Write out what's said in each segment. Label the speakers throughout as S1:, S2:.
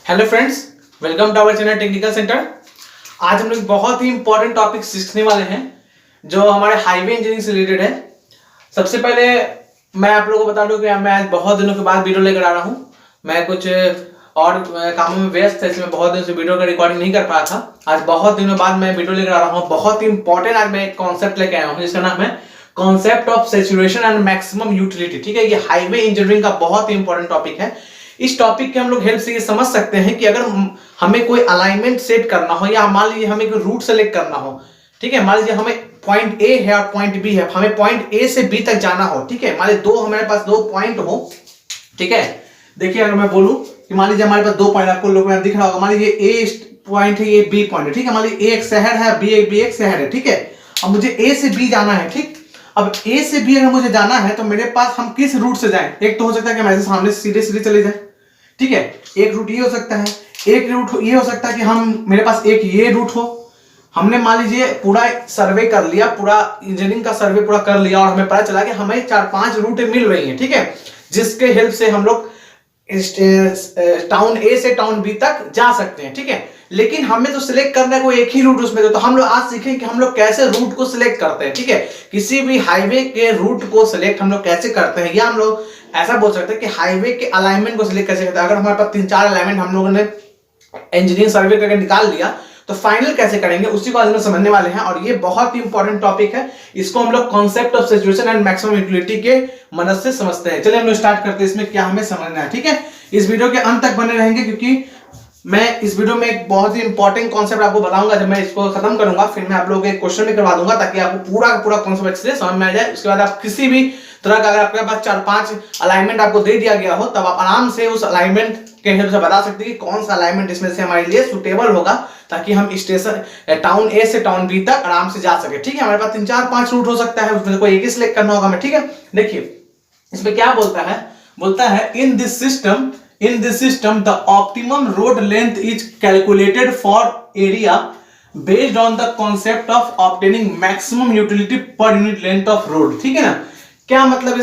S1: Hello friends, welcome to our channel technical center. आज हम लोग बहुत ही इंपॉर्टेंट टॉपिक सीखने वाले हैं जो हमारे हाईवे इंजीनियरिंग से रिलेटेड है। सबसे पहले मैं आप लोगों को बता दूं कि मैं आज बहुत दिनों के बाद वीडियो लेकर आ रहा हूं। मैं कुछ और कामों में व्यस्त था, इसमें बहुत दिनों से वीडियो का रिकॉर्डिंग नहीं कर पाया था। आज बहुत दिनों बाद मैं वीडियो लेकर आ रहा हूँ। बहुत ही इंपॉर्टेंट आज मैं एक कॉन्सेप्ट लेकर आया हूँ जिसका नाम है concept of saturation and maximum utility. ठीक है, ये हाईवे इंजीनियरिंग का बहुत ही इंपॉर्टेंट टॉपिक है। इस टॉपिक के हम लोग हेल्प से ये समझ सकते हैं कि अगर हमें कोई अलाइनमेंट सेट करना हो या मान लीजिए हमें कोई रूट सेलेक्ट करना हो, ठीक है, मान लीजिए हमें पॉइंट ए है और पॉइंट बी है, हमें पॉइंट ए से बी तक जाना हो, ठीक है, मान लीजिए हमारे पास दो पॉइंट हो, ठीक है। देखिए अगर मैं बोलूं कि मान लीजिए हमारे पास दो पॉइंट आपको लोगों में दिख रहा होगा, मान लीजिए ए पॉइंट है, ये बी पॉइंट है, ठीक है, मान लीजिए ए एक शहर है, बी एक शहर है, ठीक है। अब मुझे ए से बी जाना है, ठीक। अब ए से बी अगर मुझे जाना है तो मेरे पास हम किस रूट से जाएं? एक तो हो सकता है कि हम ऐसे सामने सीधे सीधे चले जाएं, ठीक है, एक रूट ये हो सकता है, एक रूट ये हो सकता है कि हम मेरे पास एक ये रूट हो। हमने मान लीजिए पूरा सर्वे कर लिया, पूरा इंजीनियरिंग का सर्वे पूरा कर लिया और हमें पता चला कि हमें 4-5 रूटें मिल रही हैं, ठीक है, जिसके हेल्प से हम लोग टाउन ए से टाउन बी तक जा सकते हैं, ठीक है। लेकिन हमें तो सिलेक्ट करना है कोई एक ही रूट उसमें, तो हम लोग आज सीखें कि हम लोग कैसे रूट को सिलेक्ट करते हैं, ठीक है। किसी भी हाईवे के रूट को सिलेक्ट हम लोग कैसे करते हैं, या हम लोग ऐसा बोल सकते हैं कि हाईवे के अलाइनमेंट को सिलेक्ट कैसे करते हैं। अगर हमारे पास 3-4 अलाइनमेंट हम लोगों ने इंजीनियरिंग सर्वे करके निकाल लिया तो फाइनल कैसे करेंगे उसी को आज हम समझने वाले हैं। और ये बहुत ही इंपॉर्टेंट टॉपिक है, इसको हम लोग concept of saturation and maximum utility के मदद से समझते हैं। चलिए हम लोग स्टार्ट करते हैं इसमें क्या हमें समझना है, ठीक है। इस वीडियो के अंत तक बने रहेंगे क्योंकि मैं इस वीडियो में एक बहुत ही इंपॉर्टेंट कॉन्सेप्ट आपको बताऊंगा। जब मैं इसको खत्म करूंगा फिर मैं आप लोगों को एक क्वेश्चन भी करवा दूंगा ताकि आपको पूरा का पूरा कॉन्सेप्ट अच्छे से समझ में आ जाए। उसके बाद आप किसी भी तरह का अगर आपके पास 4-5 अलाइनमेंट आपको दे दिया गया हो तब आप आराम से उस अलाइनमेंट के हेल्प से बता सकते हैं कि कौन सा अलाइनमेंट इसमें से हमारे लिए सुटेबल होगा ताकि हम स्टेशन टाउन ए से टाउन बी तक आराम से जा सके, ठीक है। हमारे पास 3-4-5 रूट हो सकता है, उसमें से कोई एक ही सिलेक्ट करना होगा हमें, ठीक है। देखिए इसमें क्या बोलता है in this system the optimum road length is calculated for area based on the concept of obtaining maximum utility per unit length of road, ठीक है ना। क्या मतलब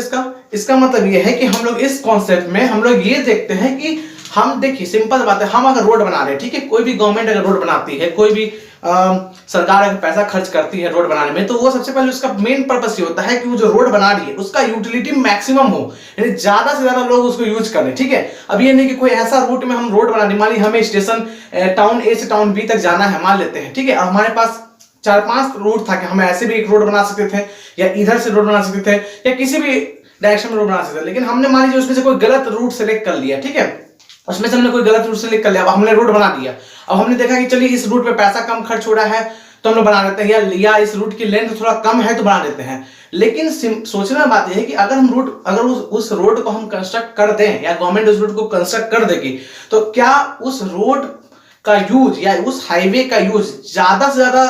S1: इसका मतलब यह है कि हम लोग इस कॉन्सेप्ट में हम लोग ये देखते हैं कि हम देखिए सिंपल बात है, हम अगर रोड बना रहे हैं, ठीक है, कोई भी गवर्नमेंट अगर रोड बनाती है, कोई भी सरकार अगर पैसा खर्च करती है रोड बनाने में, तो वो सबसे पहले उसका मेन पर्पस ये होता है कि वो जो रोड बना रही है उसका यूटिलिटी मैक्सिमम हो, यानी ज्यादा से ज्यादा लोग उसको यूज करें, ठीक है। अब ये नहीं कि कोई ऐसा रूट में हम रोड बना रहे, मान ली हमें स्टेशन टाउन ए से टाउन बी तक जाना है, मान लेते हैं, ठीक है, और हमारे पास 4-5 रूट था कि हम ऐसे भी एक रोड बना सकते थे या इधर से रोड बना सकते थे या किसी भी डायरेक्शन में रोड बना सकते थे, लेकिन हमने मान लीजिए उसमें से कोई गलत रूट सेलेक्ट कर लिया, ठीक है, उसमें से हमने कोई गलत रूट सेलेक्ट कर लिया, अब हमने रोड बना दिया। अब हमने देखा कि चलिए इस रूट पे पैसा कम खर्च हो रहा है तो हम लोग बना देते हैं, या इस रूट की लेंथ थोड़ा कम है तो बना देते हैं। लेकिन सोचना बात यह है कि अगर उस रोड को हम कंस्ट्रक्ट कर दें या गवर्नमेंट उस रोड को कंस्ट्रक्ट कर देगी तो क्या उस रोड का यूज या उस हाईवे का यूज ज्यादा से ज्यादा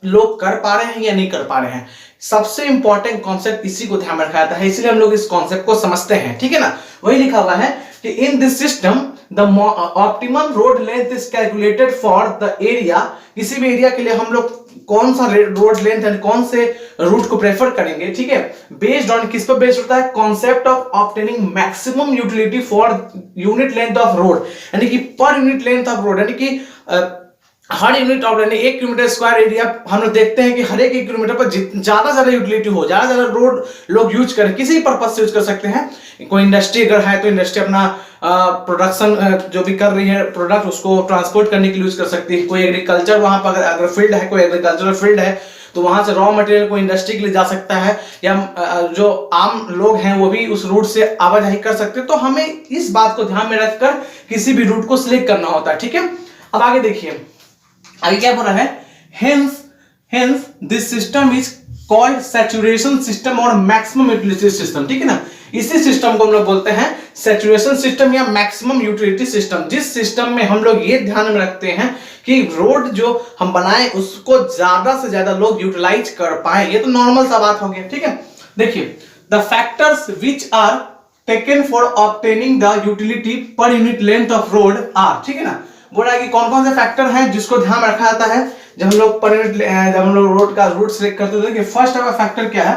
S1: लोग कर पा रहे हैं या नहीं कर पा रहे हैं। सबसे इंपॉर्टेंट कॉन्सेप्ट इसी को ध्यान रखा जाता है, इसलिए हम लोग इस कॉन्सेप्ट को समझते हैं, ठीक है ना। वही लिखा हुआ है कि in this system the optimum road length is calculated for the area. किसी भी एरिया के लिए हम लोग कौन सा रोड लेंथ है, कौन से रूट को प्रेफर करेंगे, ठीक है, बेस्ड ऑन किस पर बेस्ड होता है, concept of obtaining maximum utility for unit length of road, यानी कि पर यूनिट लेंथ ऑफ रोड, यानी कि हर unit of 1 kilometre square area हम लोग देखते हैं कि हर एक किलोमीटर पर ज्यादा से ज्यादा यूटिलिटी हो, ज्यादा से ज्यादा रोड लोग यूज करें, किसी पर्पज से यूज कर सकते हैं। कोई इंडस्ट्री अगर है तो इंडस्ट्री अपना प्रोडक्शन जो भी कर रही है प्रोडक्ट उसको ट्रांसपोर्ट करने के लिए यूज कर सकती है। कोई एग्रीकल्चर वहां पर अगर फील्ड है, कोई एग्रीकल्चरल फील्ड है तो वहां से रॉ मटेरियल को इंडस्ट्री के लिए जा सकता है, या जो आम लोग हैं वो भी उस रूट से आवाजाही कर सकते हैं। तो हमें इस बात को ध्यान में रखकर किसी भी रूट को सिलेक्ट करना होता है, ठीक है। अब आगे देखिए आगे क्या बोल रहा है, hence this system is called saturation system और maximum utility system, ठीक है ना। इसी सिस्टम को हम लोग बोलते हैं सैचुरेशन सिस्टम या मैक्सिमम यूटिलिटी सिस्टम, जिस सिस्टम में हम लोग ये ध्यान में रखते हैं कि रोड जो हम बनाए उसको ज्यादा से ज्यादा लोग यूटिलाइज कर पाए। ये तो नॉर्मल सा बात हो गया, ठीक है। देखिए the factors which are taken for obtaining the utility per unit length of road are, ठीक है ना। बोल रहा है कि कौन कौन से फैक्टर हैं जिसको ध्यान रखा जाता है जब हम लोग रोड का रूट सिलेक्ट करते हैं। फर्स्ट फैक्टर क्या है,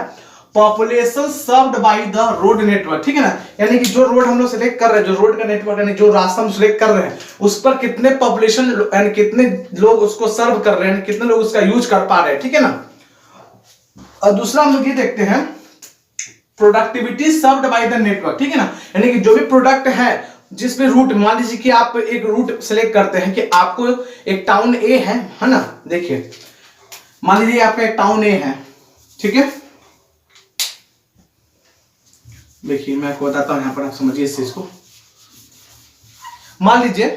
S1: population served by the road network, ठीक है ना। यानी कि जो रोड हम लोग सिलेक्ट कर रहे हैं, जो रोड का नेटवर्क यानी जो रास्ता हम सिलेक्ट कर रहे हैं, उस पर कितने पॉपुलेशन यानी कितने लोग उसको सर्व कर रहे हैं, कितने लोग उसका यूज कर पा रहे हैं, ठीक है ना। और दूसरा हम लोग ये देखते हैं productivity served by the network, ठीक है ना। यानी कि जो भी प्रोडक्ट है जिसमें रूट, मान लीजिए कि आप एक रूट सिलेक्ट करते हैं कि आपको एक टाउन ए है ना। देखिए मान लीजिए आपका एक टाउन ए है, ठीक है। देखिए मैं आपको बताता हूं, यहां पर आप समझिए इस चीज को। मान लीजिए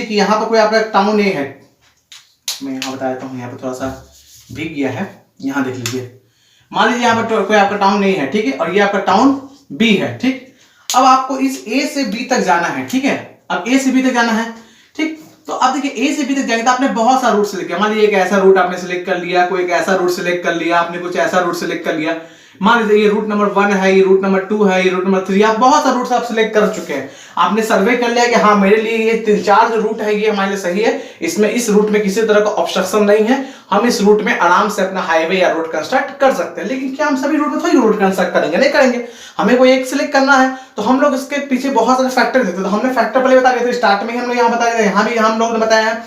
S1: कि यहां पर कोई आपका टाउन ए है, मैं यहां बता देता हूं, यहां पर थोड़ा सा भीग गया है, यहां देख लीजिए। मान लीजिए यहां पर कोई आपका टाउन ए है, ठीक है, और ये आपका टाउन बी है, ठीक। अब आपको इस ए से बी तक जाना है, ठीक है। अब ए से बी तक जाना है, ठीक। तो अब देखिए ए से बी तक जाएंगे तो आपने बहुत सारा रूट सिलेक्ट किया। मान लीजिए एक ऐसा रूट आपने सिलेक्ट कर लिया, कोई एक ऐसा रूट सिलेक्ट कर लिया, आपने कुछ ऐसा रूट सिलेक्ट कर लिया। मान लीजिए ये रूट नंबर 1 है, ये रूट नंबर 2 है, ये रूट नंबर 3, आप बहुत सारे रूट्स आप सिलेक्ट कर चुके हैं। आपने सर्वे कर लिया कि हाँ मेरे लिए ये 3-4 जो रूट है ये हमारे लिए सही है, इसमें इस रूट में किसी तरह का ऑब्स्ट्रक्शन नहीं है, हम इस रूट में आराम से अपना हाईवे या रोड कंस्ट्रक्ट कर सकते हैं। लेकिन क्या हम सभी रूट में थोड़ी रोड कंस्ट्रक्ट करेंगे? नहीं करेंगे, हमें कोई एक सिलेक्ट करना है। तो हम लोग इसके पीछे बहुत सारे फैक्टर देते हैं। तो हमने फैक्टर पहले बता दिए थे, स्टार्ट में हम लोग यहाँ बता दिए, यहाँ भी हम लोग ने बताया है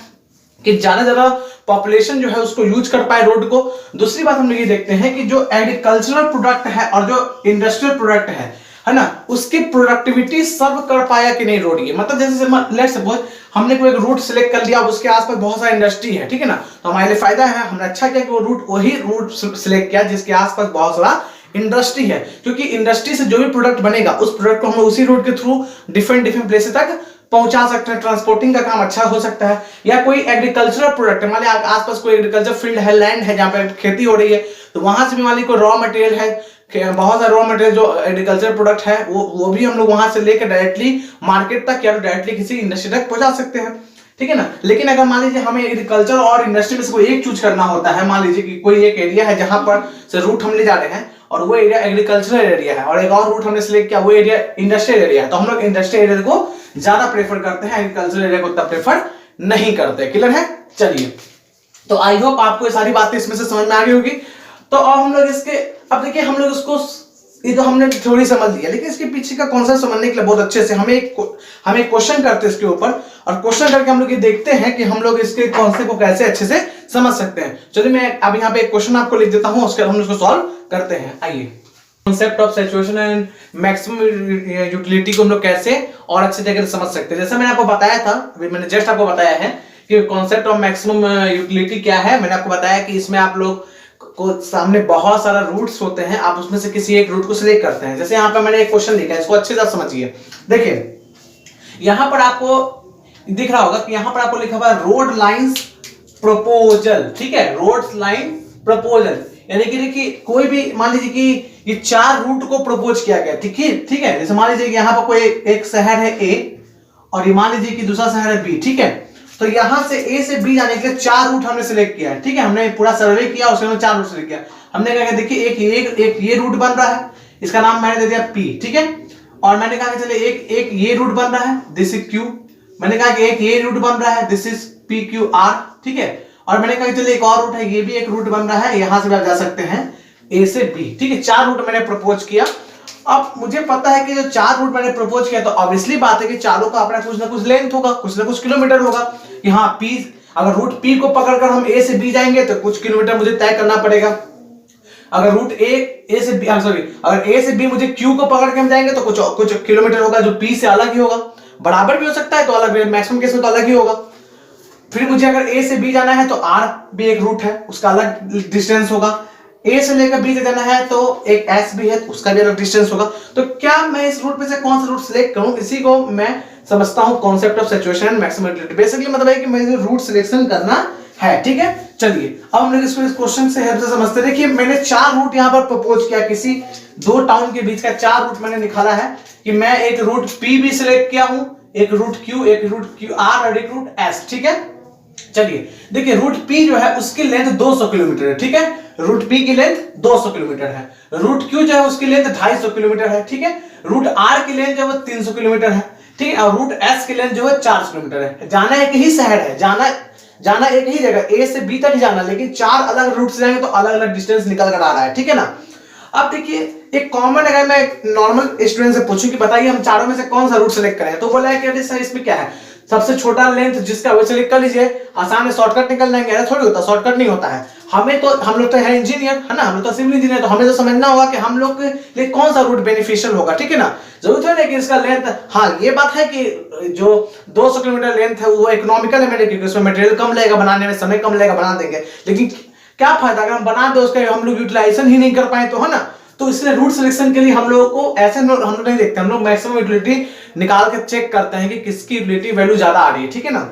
S1: कि ज्यादा ज्यादा पॉपुलेशन जो है उसको यूज कर पाए रोड को। दूसरी बात हम लोग ये देखते हैं कि जो एग्रीकल्चरल प्रोडक्ट है और जो इंडस्ट्रियल प्रोडक्ट है ना, उसकी प्रोडक्टिविटी सर्व कर पाया कि नहीं रोड। ये मतलब जैसे लेट्स सपोज हमने कोई रूट सिलेक्ट कर लिया, उसके आसपास बहुत सारा इंडस्ट्री है, ठीक है ना। तो हमारे लिए फायदा है, हमने अच्छा किया कि वो वही रूट सिलेक्ट किया जिसके आसपास बहुत सारा इंडस्ट्री है, क्योंकि इंडस्ट्री से जो भी प्रोडक्ट बनेगा उस प्रोडक्ट को हम उसी रूट के थ्रू डिफरेंट प्लेसेस तक पहुंचा सकते हैं। ट्रांसपोर्टिंग का काम अच्छा हो सकता है। या कोई एग्रीकल्चरल प्रोडक्ट है, मान लीजिए आसपास कोई एग्रीकल्चर फील्ड है, लैंड है जहां पर खेती हो रही है, तो वहां से भी मान लीजिए कोई रॉ मटेरियल है, बहुत सारे रॉ मटेरियल जो एग्रीकल्चर प्रोडक्ट है वो भी हम लोग वहां से लेकर डायरेक्टली मार्केट तक या डायरेक्टली किसी इंडस्ट्री तक पहुंचा सकते हैं, ठीक है ना। लेकिन अगर मान लीजिए हमें एग्रीकल्चर और इंडस्ट्री में से कोई एक चूज करना होता है, मान लीजिए कि कोई एक एरिया है जहां पर से रूट हम ले जा रहे हैं और वो एरिया एग्रीकल्चरल एरिया है, और एक और रूट हमने सिलेक्ट किया वो एरिया इंडस्ट्रियल एरिया है, तो हम लोग इंडस्ट्रियल एरिया को ज्यादा प्रेफर करते हैं, एग्रीकल्चरल एरिया को उतना प्रेफर नहीं करते। क्लियर है? चलिए, तो आई होप आपको ये सारी बातें इसमें से समझ में आ गई होगी। तो अब हम लोग इसके, अब देखिए हम लोग इसको, ये तो हमने थोड़ी समझ लिया, लेकिन इसके पीछे का कॉन्सेप्ट समझने के लिए बहुत अच्छे से हम एक क्वेश्चन करते हैं इसके ऊपर, और क्वेश्चन करके हम लोग ये देखते हैं कि हम लोग इसके कॉन्सेप्ट को कैसे अच्छे से समझ सकते हैं। चलिए मैं अब यहाँ पे एक क्वेश्चन आपको लिख देता हूँ, उसके बाद हम उसको सॉल्व करते हैं। आइए, concept of saturation and maximum utility को हम लोग कैसे और अच्छे तरीके से समझ सकते हैं। जैसा मैंने आपको बताया था, अभी मैंने जस्ट आपको बताया है कि कॉन्सेप्ट ऑफ मैक्सिमम यूटिलिटी क्या है। मैंने आपको बताया कि इसमें आप लोग को सामने बहुत सारा रूट्स होते हैं, आप उसमें से किसी एक रूट को सिलेक्ट करते हैं। जैसे यहाँ पे मैंने एक क्वेश्चन लिखा है, इसको अच्छे से समझिए। देखिए यहाँ पर आपको दिख रहा होगा कि यहाँ पर आपको लिखा हुआ है रोड लाइंस प्रपोजल, ठीक है, रोड लाइन प्रपोजल। यानी कि देखिए कोई भी मान लीजिए कि ये 4 रूट को प्रपोज किया गया, ठीक है। जैसे मान लीजिए कि यहाँ पर कोई एक शहर है ए, और ये मान लीजिए कि दूसरा शहर है बी, ठीक है। तो यहां से ए से बी जाने के लिए 4 रूट हमने सिलेक्ट किया है, ठीक है। हमने पूरा सर्वे किया, उसके बाद 4 रूट सिलेक्ट किया। हमने कहा देखिए एक ये रूट बन रहा है, इसका नाम मैंने दे दिया पी, ठीक है। और मैंने कहा चले एक ये रूट बन रहा है, दिस इज क्यू। मैंने कहा कि एक ये रूट बन रहा है, this is P Q R, ठीक है। और मैंने कहा चलिए एक और रूट है, ये भी एक रूट बन रहा है, यहां से भी आप जा सकते हैं ए से बी, ठीक है। 4 रूट मैंने प्रपोज किया। अब मुझे पता है कि जो 4 रूट मैंने प्रपोज किया, तो ऑब्वियसली बात है कि चारों का अपना कुछ ना कुछ लेंथ होगा, कुछ ना कुछ किलोमीटर होगा कि हाँ पी, अगर रूट पी को पकड़कर हम ए से बी जाएंगे तो कुछ किलोमीटर मुझे तय करना पड़ेगा। अगर रूट ए से बी, अगर ए से बी मुझे क्यू को पकड़ के हम जाएंगे तो कुछ किलोमीटर होगा जो पी से अलग ही होगा। बराबर भी हो सकता है तो अलग, मैक्सिमम केस में तो अलग ही होगा। फिर मुझे अगर ए से बी जाना है तो आर भी एक रूट है, उसका अलग डिस्टेंस होगा। ए से लेकर बी से जाना है तो एक एस भी है, उसका भी अलग डिस्टेंस होगा। तो क्या मैं इस रूट में से कौन सा रूट सिलेक्ट करूं, इसी को मैं समझता हूं concept of saturation and maximum utility. Basically मतलब है कि मुझे रूट सिलेक्शन करना है, ठीक है। चलिए अब हम लोग इस क्वेश्चन से हेल्प से समझते हैं। देखिए मैंने 4 रूट यहां पर प्रपोज किया, किसी 2 टाउन के बीच का 4 रूट मैंने निकाला है कि मैं एक रूट पी भी सिलेक्ट किया हूं, एक रूट क्यू, एक रूट क्यू आर और एक रूट एस, ठीक है। चलिए देखिए रूट पी जो है उसकी लेंथ 200 किलोमीटर है, ठीक है। रूट पी की लेंथ 200 किलोमीटर है। रूट क्यू जो है उसकी लेंथ 250 किलोमीटर है, ठीक है। रूट आर की लेंथ जो है 300 किलोमीटर है, ठीक है। और रूट एस की लेंथ जो है 400 किलोमीटर है। जाना एक ही शहर है, जाना एक ही जगह ए से बी तक ही जाना, लेकिन 4 अलग रूट से जाएंगे तो अलग अलग डिस्टेंस निकल कर आ रहा है, ठीक है ना। अब देखिए एक कॉमन, अगर मैं नॉर्मल स्टूडेंट से पूछूं कि बताइए हम चारों में से कौन सा रूट सेलेक्ट करें, तो बोला है कि अरे सर इसमें क्या है, सबसे छोटा लेंथ जिसका वो सेलेक्ट कर लीजिए, आसान है, शॉर्टकट निकल जाएंगे। ऐसा थोड़ी होता, शॉर्टकट नहीं होता है। हमें तो, हम लोग तो है इंजीनियर है ना, हम लोग तो सिविल इंजीनियर, तो हमें तो समझना होगा कि हम लोग के लिए कौन सा रूट बेनिफिशियल होगा, ठीक है ना। जरूरत है कि इसका लेंथ, हाँ ये बात है कि जो 200 किलोमीटर लेंथ है वो इकोनॉमिकल है मेरे, क्योंकि उसमें मटेरियल कम लगेगा बनाने में, समय कम लगेगा, बना देंगे। लेकिन क्या फायदा अगर हम बना दे उसका हम लोग यूटिलाइजेशन ही नहीं कर पाए तो, है ना। तो इसलिए रूट सिलेक्शन के लिए हम लोगों को ऐसे हम लोग नहीं देखते, हम लोग मैक्सिमम यूटिलिटी निकाल के चेक करते हैं कि किसकी यूटिलिटी वैल्यू ज्यादा आ रही है, ठीक है ना।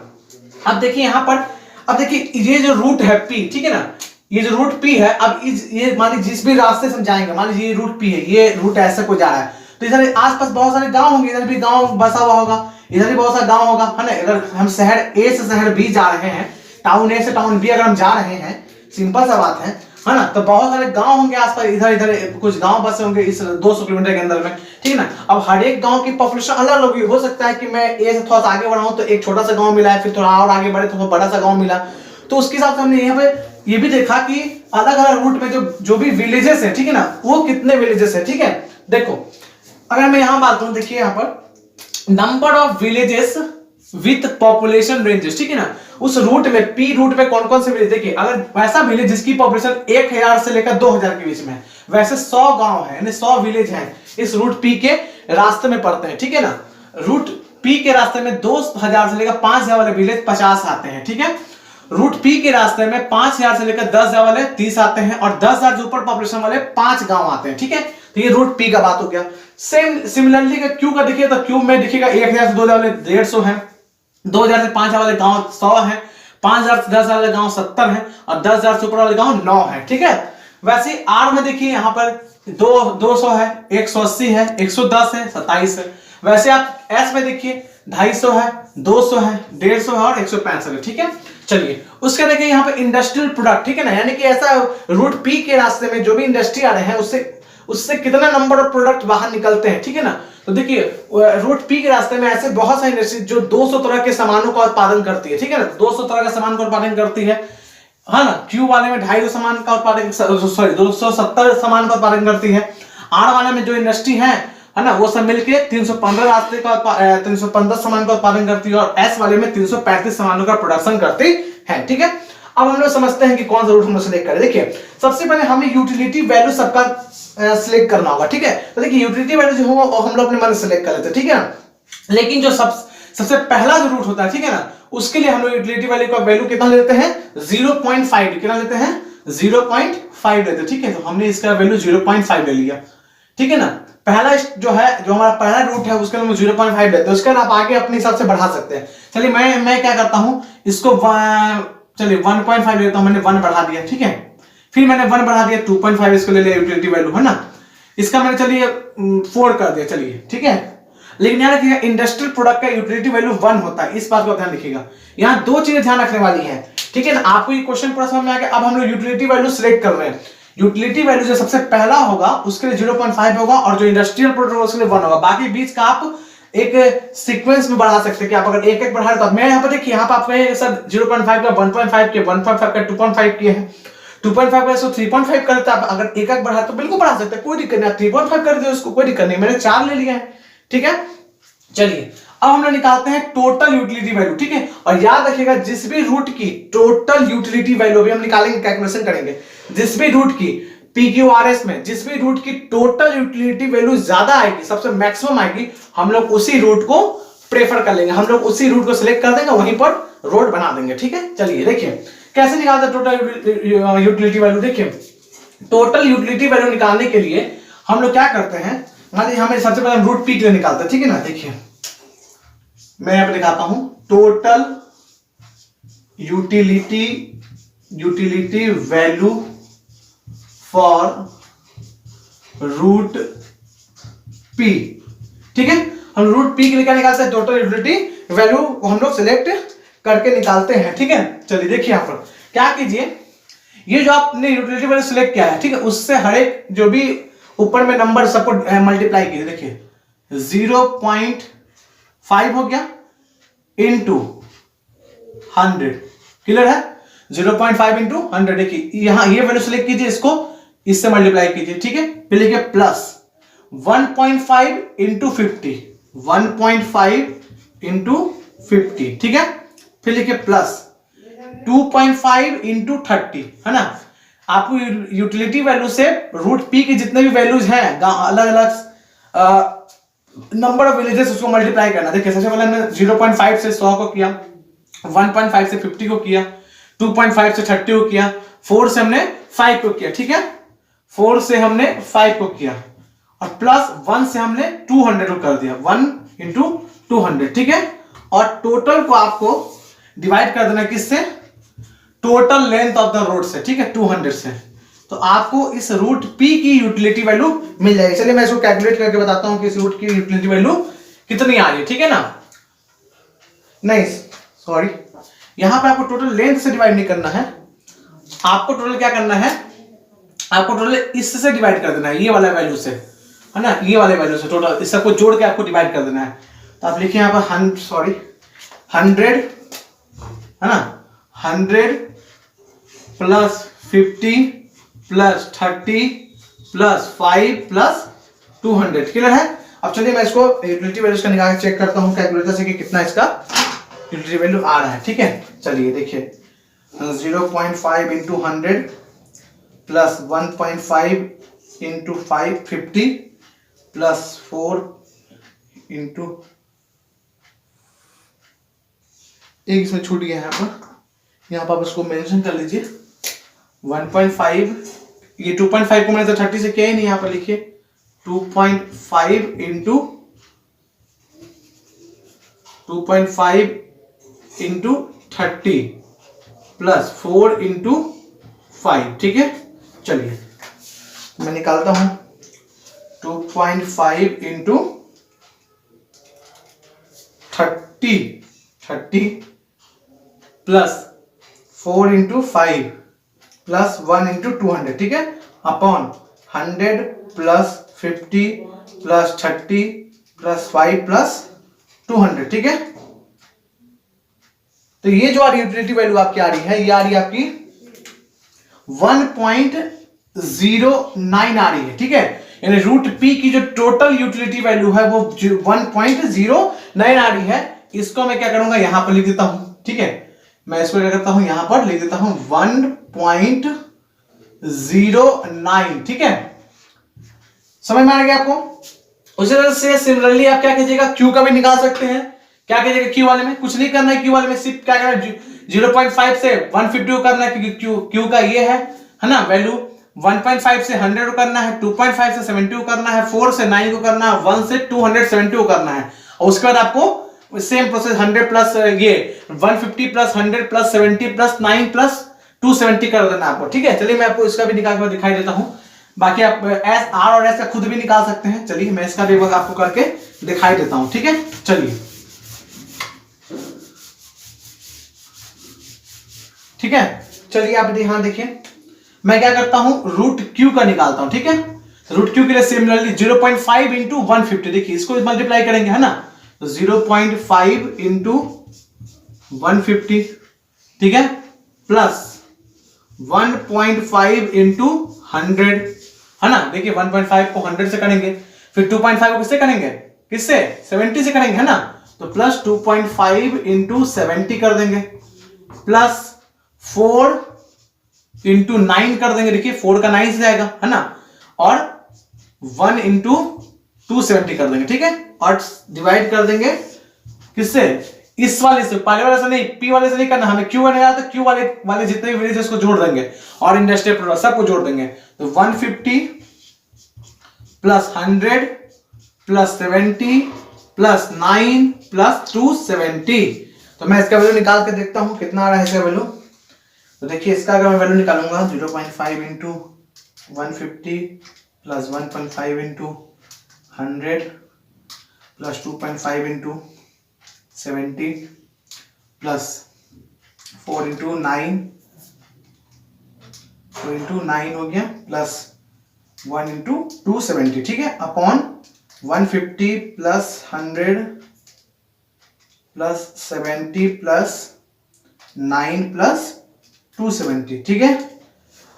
S1: अब देखिए यहाँ पर, अब देखिए ये जो रूट है P, ठीक है ना, ये जो रूट P है, अब ये मान लीजिए जिस भी रास्ते से हम जाएंगे, मान लीजिए ये रूट P है, ये रूट ऐसे को जा रहा है, तो इधर आसपास बहुत सारे गांव होंगे, इधर भी गांव बसा हुआ होगा, इधर भी बहुत सारा गांव होगा, है ना। अगर हम शहर A से शहर B जा रहे हैं, टाउन A से टाउन B अगर हम जा रहे हैं, सिंपल सा बात है ना, तो बहुत सारे गांव होंगे आसपास, इधर इधर कुछ गांव बसे होंगे इस 200 किलोमीटर के अंदर में, ठीक है ना। अब हर एक गांव की पॉपुलेशन अलग होगी, हो सकता है कि मैं ए से थोड़ा सा आगे बढ़ा हूं तो एक छोटा सा गांव मिला है, फिर थोड़ा और आगे बढ़े तो बड़ा सा गांव मिला, तो उसके हिसाब से हमने यहाँ पे ये भी देखा कि अलग अलग रूट में जो भी विलेजेस है, ठीक है ना, वो कितने विलेजेस है, ठीक है। देखो अगर मैं यहाँ बात करूं, देखिए यहाँ पर number of villages with population ranges, ठीक है ना, उस रूट में P रूट में कौन कौन से विलेज, देखिए अगर वैसा विलेज जिसकी पॉपुलेशन 1000 से लेकर 2000 के बीच में है, वैसे 100 गांव है यानी 100 विलेज हैं इस रूट P के रास्ते में पड़ते हैं, ठीक है ना। रूट P के रास्ते में 2000 से लेकर 5000 वाले विलेज 50 आते हैं, ठीक है। रूट P के रास्ते में 5000 से लेकर 10000 वाले 30 आते हैं, और 10000 से ऊपर पॉपुलेशन वाले 5 गांव आते हैं, ठीक है। तो ये रूट P का बात हो गया। सेम सिमिलरली का Q का देखिए, तो Q में देखिएगा 1000 से 2000 वाले 150 है, 2000 से 5000 वाले गांव 100 है, 5000 से 10000 वाले गांव 70 है, और 10000 से ऊपर वाले गांव 9 है, ठीक है। वैसे R में देखिए यहाँ पर 200 है, 180 है, 110 है, 27 है। वैसे आप S में देखिए 250 है, 200 है, 150 है और 165 है, ठीक है। चलिए उसके देखिए यहाँ पे इंडस्ट्रियल प्रोडक्ट, ठीक है ना, यानी कि ऐसा रूट P के रास्ते में जो भी इंडस्ट्री आ रहे हैं उससे कितना नंबर ऑफ प्रोडक्ट बाहर निकलते हैं, ठीक है ना। तो देखिए रूट P के रास्ते में ऐसे बहुत सारी इंडस्ट्री जो 200 तरह के सामानों का उत्पादन करती है, ठीक है ना, 200 तरह के सामान का उत्पादन करती है ना। Q वाले में 250 सामान का उत्पादन, सॉरी 270 सामान का उत्पादन करती है। R वाले में जो इंडस्ट्री है ना, वो सब मिलके 315 रास्ते का 315 सामान का उत्पादन करती है, और S वाले में 335 सामानों का प्रोडक्शन करती है, ठीक है। अब हम लोग समझते हैं कि कौन सा रूट हम लोग सिलेक्ट करें। देखिए सबसे पहले हमें यूटिलिटी वैल्यू सबका सिलेक्ट करना होगा, ठीक है। तो देखिए यूटिलिटी वैल्यू जो होगा वो हम लोग अपने मन से सिलेक्ट कर लेते हैं, ठीक है ना। लेकिन जो सबसे पहला जो रूट होता है, ठीक है ना, उसके लिए हम लोग यूटिलिटी वैल्यू का वैल्यू कितना लेते हैं, 0.5, कितना लेते हैं, 0.5 लेते हैं, ठीक है। तो हमने इसका वैल्यू 0.5 ले लिया, ठीक है ना। पहला जो है, जो हमारा पहला रूट है उसके लिए हम 0.5 लेते हैं, उसके बाद आप आगे अपने हिसाब से बढ़ा सकते हैं। चलिए मैं क्या करता हूं, इसको चलिए 1.5 लेता हूं, मैंने 1 बढ़ा दिया, ठीक है। फिर मैंने 1 बढ़ा दिया, 2.5 इसको ले लिया यूटिलिटी वैल्यू, है ना। इसका मैंने चलिए 4 कर दिया, चलिए ठीक है। लेकिन याद रखिएगा इंडस्ट्रियल प्रोडक्ट का यूटिलिटी वैल्यू 1 होता है, इस बात को ध्यान रखिएगा। यहाँ 2 चीजें ध्यान रखने वाली है, ठीक है ना। आपको ये क्वेश्चन पूरा समझ में आ गया। अब हम लोग यूटिलिटी वैल्यू सिलेक्ट कर रहे हैं। यूटिलिटी वैल्यू जो सबसे पहला होगा उसके लिए 0.5 होगा, और जो इंडस्ट्रियल प्रोडक्ट होगा उसके लिए 1 होगा। बाकी बीच का आप एक सीक्वेंस में बढ़ा सकते हैं कि आप अगर एक एक बढ़ा रहे तो मैं यहाँ पर देखिए, यहाँ पर आपको सर 0.5 का 1.5 के 1.5 का 2.5 किए हैं, 2.5 का इसको 3.5 करते हैं। आप अगर एक एक बढ़ा तो बिल्कुल बढ़ा सकते हैं, कोई दिक्कत नहीं। 3.5 कर दिया उसको, कोई दिक्कत नहीं, मैंने 4 ले लिया है, ठीक है। चलिए अब हम लोग निकालते हैं टोटल यूटिलिटी वैल्यू, ठीक है। और याद रखिएगा जिस भी रूट की टोटल यूटिलिटी वैल्यू भी हम निकालेंगे, कैलकुलेशन करेंगे, जिस भी रूट की PQRS में जिस भी रूट की टोटल यूटिलिटी वैल्यू ज्यादा आएगी, सबसे मैक्सिमम आएगी, हम लोग उसी रूट को प्रेफर कर लेंगे, हम लोग उसी रूट को सिलेक्ट कर देंगे, वहीं पर रोड बना देंगे, ठीक है। चलिए देखिए कैसे निकालते हैं टोटल यूटिलिटी वैल्यू। देखिए टोटल यूटिलिटी वैल्यू निकालने के लिए हम लोग क्या करते हैं, मान लीजिए हमें सबसे पहले रूट P के लिए निकालते हैं, ठीक है ना। देखिए मैं यहां पर दिखाता हूं, total utility value for route P, ठीक है। हम रूट P के लिए क्या निकालते हैं, टोटल यूटिलिटी वैल्यू हम लोग सिलेक्ट करके निकालते हैं, ठीक है। चलिए देखिए यहां पर क्या कीजिए, ये जो आपने यूटिलिटी वैल्यू सिलेक्ट किया है, ठीक है, उससे हर एक जो भी ऊपर में नंबर सबको मल्टीप्लाई कीजिए। देखिए 0.5 हो गया इंटू 100, क्लियर है? 0.5 इंटू 100, देखिए यहां ये वैल्यू सेलेक्ट कीजिए, इसको इससे मल्टीप्लाई कीजिए, ठीक है? फिर लिखिए प्लस 1.5 इंटू 50, 1.5 इंटू 50, ठीक है? फिर लिखिए प्लस 2.5 इंटू 30, है ना? आपको यूटिलिटी वैल्यू से रूट पी के जितने भी वैल्यूज हैं अलग अलग नंबर ऑफ विलेजेस उसको मल्टीप्लाई करना। देखिए सबसे पहले हमने 0.5 से 100 को किया, 1.5 से 50 को किया, 2.5 से 30 को किया, 4 से हमने 5 को किया, ठीक है? 4 से हमने 5 को किया और प्लस 1 से हमने 200 को कर दिया, 1 इंटू 200, ठीक है? और टोटल को आपको डिवाइड कर देना किससे? Total length of the road से, ठीक है? 200 से। तो आपको इस रूट पी की यूटिलिटी वैल्यू मिल जाएगी। चलिए मैं इसको कैलकुलेट करके बताता हूं कि इस रूट की यूटिलिटी वैल्यू कितनी आ रही है, ठीक है ना? नहीं सॉरी, यहां पे आपको टोटल लेंथ से डिवाइड नहीं करना है, आपको टोटल क्या करना है? आपको टोटल इससे डिवाइड कर देना है, ये वाला वैल्यू से, है ना? ये वाले वैल्यू से टोटल इस सबको जोड़ के आपको डिवाइड कर देना है। तो आप लिखिए यहां पर 100, है ना? 100 plus 50 plus 30 plus 5 plus 200, clear है? अब चलिए मैं इसको यूटिलिटी वैल्यूज का निकाल के चेक करता हूं कैलकुलेटर से कि कितना इसका यूटिलिटी वैल्यू आ रहा है, ठीक है? चलिए देखिए 0.5 into 100 plus 1.5 into 50 plus 4 into, एक इसमें छूट गया यहाँ पर आप इसको मेंशन कर लीजिए 1.5, ये 2.5 को मैंने तो 30 से किया ही नहीं, यहाँ पर लिखिए 2.5 इंटू 30 प्लस 4 इंटू 5, ठीक है? चलिए मैं निकालता हूं 2.5 into 30 plus 4 into 5 plus 1 into 200, ठीक है? Upon 100 plus 50 plus 30 plus 5 plus 200, ठीक है? तो ये जो यूटिलिटी वैल्यू आपकी आ रही है, ये आ रही है आपकी 1.09 आ रही है, ठीक है? यानी रूट पी की जो टोटल यूटिलिटी वैल्यू है वो 1.09 आ रही है। इसको मैं क्या करूंगा, यहां पर लिख देता हूं, ठीक है? मैं इसको क्या करता हूं, यहां पर लिख देता हूं 1.09, ठीक है? समझ में आ गया आपको? उसी तरह से सिमिलरली आप क्या कीजिएगा, क्यू का भी निकाल सकते हैं। क्या कीजिएगा क्यू वाले में? कुछ नहीं करना है, क्यू वाले में सिर्फ क्या करना है, 0.5 से 150 को करना है, क्योंकि क्यू का ये है ना वैल्यू। 1.5 से 100 को करना है, 2.5 से 70 को करना है, 4 से 9 को करना है, 1 से 270 को करना है। और उसके बाद आपको सेम प्रोसेस 100 प्लस ये 150 प्लस 100 प्लस 70 प्लस 9 प्लस 270 कर देना आपको, ठीक है? चलिए मैं आपको इसका भी निकाल कर दिखाई देता हूं। बाकी आप एस आर और एस का खुद भी निकाल सकते हैं। चलिए मैं इसका भी आपको करके दिखाई देता हूं, ठीक है? चलिए ठीक है, चलिए आप यहां देखिए मैं क्या करता हूं, रूट क्यू का निकालता हूं, ठीक है? रूट क्यू के लिए सिमिलरली 0.5 इंटू 150, देखिए इसको मल्टीप्लाई करेंगे, है ना? तो 0.5 इंटू 150, ठीक है? प्लस 1.5 इंटू 100, है ना? देखिए 1.5 को 100 से करेंगे, फिर 2.5 को किससे करेंगे, किससे 70 से करेंगे, है ना? तो प्लस 2.5 इंटू 70 कर देंगे, प्लस 4 इंटू 9 कर देंगे, देखिए 4 का 9 से जाएगा, है ना? और 1 इंटू 270 कर देंगे, ठीक है? और डिवाइड कर देंगे किससे, इस वाले से, पहले वाले से नहीं, पी वाले से नहीं करना हमें, क्यू वाले तो क्यू वाले जितने भी विलेजेस को जोड़ देंगे और इंडस्ट्रियल प्रोडक्ट सबको जोड़ देंगे। तो 150 प्लस 100 प्लस 70 प्लस 9 प्लस 270। तो मैं इसका वैल्यू निकाल के देखता हूं कितना आ रहा है इसका वैल्यू। तो देखिए इसका अगर मैं वैल्यू निकालूंगा 0.5 into 150 plus 1.5 into 100 plus 2.5 into 70 plus 4 into 9, 4 into 9 हो गया, प्लस 1 इंटू 270, ठीक है? Upon 150 plus 100 plus 70 plus 9 plus 270, ठीक है।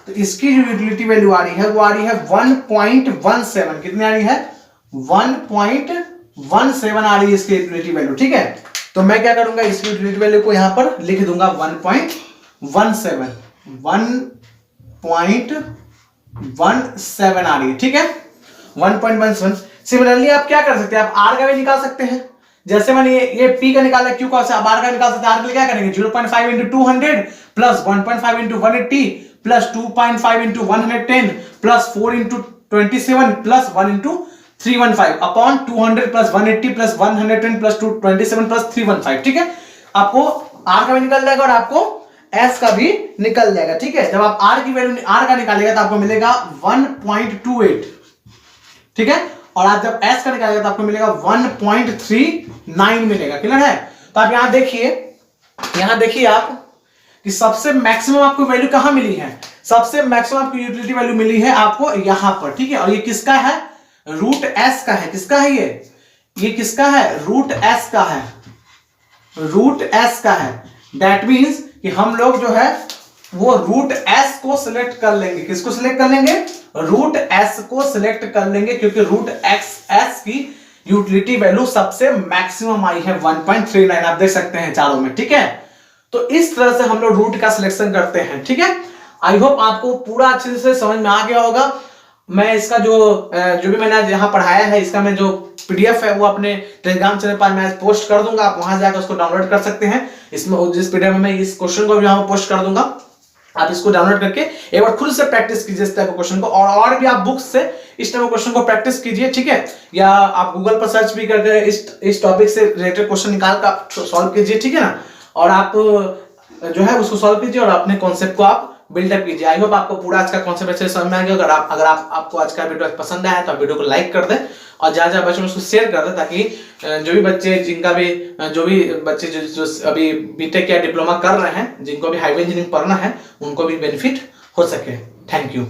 S1: तो इसकी जो यूटिलिटी वैल्यू आ रही है वो आ रही है 1.17। कितनी आ रही है? 1.17 आ रही है इसकी यूटिलिटी वैल्यू, ठीक है। तो मैं क्या करूंगा, इसकी यूटिलिटी वैल्यू को यहां पर लिख दूंगा 1.17 आ रही है, ठीक है। 1.17। सिमिलरली आप क्या कर सकते हैं, आप आर का भी निकाल सकते हैं। जैसे मैंने ये पी का निकाला, क्यू का, आप आर का निकाल सकते हैं। आर के लिए क्या करेंगे, 0.5 into 200 plus 1.5 into 180 plus 2.5 into 110 plus 4 into 27 plus 1 into 315 upon 200 plus 180 plus 110 plus 227 plus 315, ठीक है। आपको आर का भी निकल जाएगा और आपको एस का भी निकल जाएगा, ठीक है। जब आप आर की वैल्यू आर का निकालेगा तो आपको मिलेगा 1.28, ठीक है। और आप जब एस का निकालेगा तो आपको मिलेगा 1.39 मिलेगा। क्लियर है? तो आप यहां देखिए आप कि सबसे मैक्सिमम आपको वैल्यू कहां मिली है, सबसे मैक्सिमम आपको यूटिलिटी वैल्यू मिली है आपको यहां पर, ठीक है। और ये किसका है, रूट एस का है। किसका है ये किसका है, रूट एस का है, रूट एस का है। दैट मीन्स कि हम लोग जो है वो रूट एस को सिलेक्ट कर लेंगे। किसको सिलेक्ट कर लेंगे, रूट एस को सिलेक्ट कर लेंगे, क्योंकि रूट एक्स एस की यूटिलिटी वैल्यू सबसे मैक्सिमम आई है 1.39। आप देख सकते हैं चारों में, ठीक है। तो इस तरह से हम लोग रूट का सिलेक्शन करते हैं, ठीक है। आई होप आपको पूरा अच्छे से समझ में आ गया होगा। मैं इसका जो भी मैंने आज यहाँ पढ़ाया है, इसका मैं जो पीडीएफ है वो अपने टेलीग्राम चैनल पर मैं पोस्ट कर दूंगा। आप वहां जाकर उसको डाउनलोड कर सकते हैं। इसमें जिस पीडीएफ में मैं इस क्वेश्चन को भी यहाँ पोस्ट कर दूंगा, आप इसको डाउनलोड करके एक बार खुद से प्रैक्टिस कीजिए इस टाइप के क्वेश्चन को। और भी आप बुक्स से इस टाइप के क्वेश्चन को प्रैक्टिस कीजिए, ठीक है। या आप गूगल पर सर्च भी करके इस टॉपिक से रिलेटेड क्वेश्चन निकाल कर सॉल्व कीजिए, ठीक है ना। और आप जो है उसको सॉल्व कीजिए और अपने कॉन्सेप्ट को आप बिल्डअप कीजिए। आई होप आपको पूरा आज का कॉन्सेप्ट अच्छे से समझ में आ गया। अगर आपको आज का वीडियो पसंद आया तो आप वीडियो को लाइक कर दें और ज्यादा बच्चों में उसको शेयर कर दें, ताकि जो भी बच्चे जो अभी बीटेक या डिप्लोमा कर रहे हैं, जिनको भी हाईवे इंजीनियरिंग पढ़ना है, उनको भी बेनिफिट हो सके। Thank you.